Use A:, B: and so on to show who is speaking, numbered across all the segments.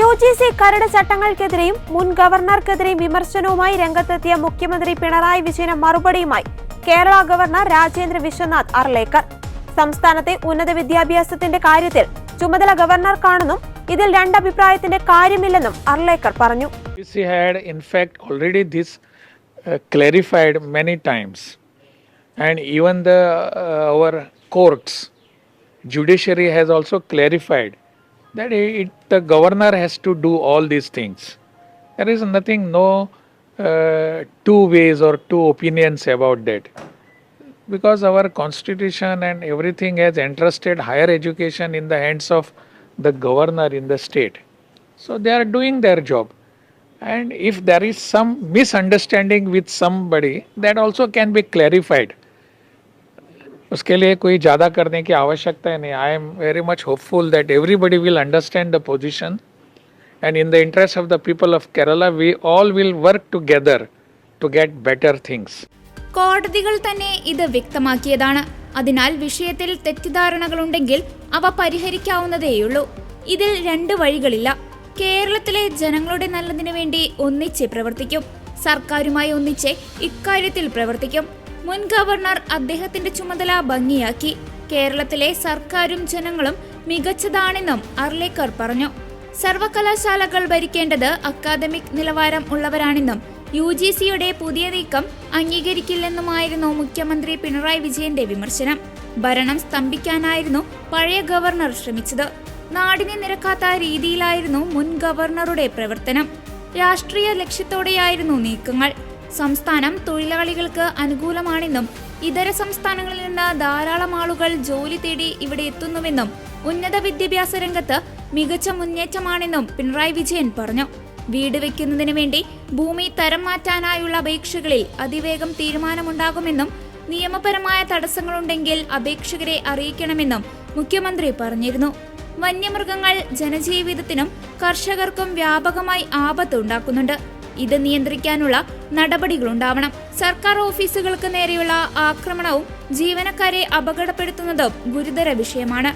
A: UGC കരട് ചട്ടങ്ങൾക്കെതിരെയും മുൻ ഗവർണർക്കെതിരെയും വിമർശനവുമായി രംഗത്തെത്തിയ മുഖ്യമന്ത്രി പിണറായി വിജയന് മറുപടിയുമായി കേരള ഗവർണർ രാജേന്ദ്ര വിശ്വനാഥ് അർലേക്കർ. സംസ്ഥാനത്തെ ഉന്നത വിദ്യാഭ്യാസത്തിന്റെ കാര്യത്തിൽ ചുമതല ഗവർണർക്കാണെന്നും ഇതിൽ രണ്ടഭിപ്രായത്തിന്റെ കാര്യമില്ലെന്നും അർലേക്കർ പറഞ്ഞു.
B: UGC had in fact already this clarified many times, and even our courts, judiciary has also clarified that the governor has to do all these things. There is nothing, no two ways or two opinions about that, because our constitution and everything has entrusted higher education in the hands of the governor in the state. So they are doing their job, and if there is some misunderstanding with somebody, that also can be clarified. उसके लिए कोई ज़्यादा करने की आवश्यकता है नहीं. I am very much hopeful that everybody will understand the position, and in the interest of the people of Kerala, we all will work together to get better things.
C: കോടതികൾ തന്നെ ഇത് വ്യക്തമാക്കിയതാണ്. അതിനാൽ വിഷയത്തിൽ തെറ്റിദ്ധാരണകളുണ്ടെങ്കിൽ അവ പരിഹരിക്കാവുന്നതേയുള്ളൂ. ഇതിൽ രണ്ട് വഴികളില്ല. കേരളത്തിലെ ജനങ്ങളുടെ നല്ലതിനു വേണ്ടി ഒന്നിച്ച് പ്രവർത്തിക്കും. സർക്കാരുമായി ഒന്നിച്ച് ഇക്കാര്യത്തിൽ പ്രവർത്തിക്കും. മുൻ ഗവർണർ അദ്ദേഹത്തിന്റെ ചുമതല ഭംഗിയാക്കി. കേരളത്തിലെ സർക്കാരും ജനങ്ങളും മികച്ചതാണെന്നും അർലേക്കർ പറഞ്ഞു. സർവകലാശാലകൾ ഭരിക്കേണ്ടത് അക്കാദമിക് നിലവാരം ഉള്ളവരാണെന്നും UGCയുടെ പുതിയ നീക്കം അംഗീകരിക്കില്ലെന്നുമായിരുന്നു മുഖ്യമന്ത്രി പിണറായി വിജയന്റെ വിമർശനം. ഭരണം സ്തംഭിക്കാനായിരുന്നു പഴയ ഗവർണർ ശ്രമിച്ചത്. നാടിനെ നിരക്കാത്ത രീതിയിലായിരുന്നു മുൻ ഗവർണറുടെ പ്രവർത്തനം. രാഷ്ട്രീയ ലക്ഷ്യത്തോടെയായിരുന്നു നീക്കങ്ങൾ. സംസ്ഥാനം തൊഴിലാളികൾക്ക് അനുകൂലമാണെന്നും ഇതര സംസ്ഥാനങ്ങളിൽ നിന്ന് ധാരാളം ആളുകൾ ജോലി തേടി ഇവിടെ എത്തുന്നുവെന്നും ഉന്നത വിദ്യാഭ്യാസ രംഗത്ത് മികച്ച മുന്നേറ്റമാണെന്നും പിണറായി വിജയൻ പറഞ്ഞു. വീട് വെക്കുന്നതിന് വേണ്ടി ഭൂമി തരം മാറ്റാനായുള്ള അപേക്ഷകളിൽ അതിവേഗം തീരുമാനമുണ്ടാകുമെന്നും നിയമപരമായ തടസ്സങ്ങളുണ്ടെങ്കിൽ അപേക്ഷകരെ അറിയിക്കണമെന്നും മുഖ്യമന്ത്രി പറഞ്ഞിരുന്നു. വന്യമൃഗങ്ങൾ ജനജീവിതത്തിനും കർഷകർക്കും വ്യാപകമായി ആപത്ത് ഉണ്ടാക്കുന്നുണ്ട്. ഇത് നിയന്ത്രിക്കാനുള്ള നടപടികളുണ്ടാവണം. സർക്കാർ ഓഫീസുകൾക്ക് നേരെയുള്ള ആക്രമണവും ജീവനക്കാരെ അപകടപ്പെടുത്തുന്നതും ഗുരുതര വിഷയമാണ്.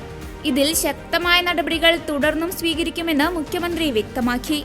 C: ഇതിൽ ശക്തമായ നടപടികൾ തുടർന്നും സ്വീകരിക്കുമെന്ന് മുഖ്യമന്ത്രി വ്യക്തമാക്കി.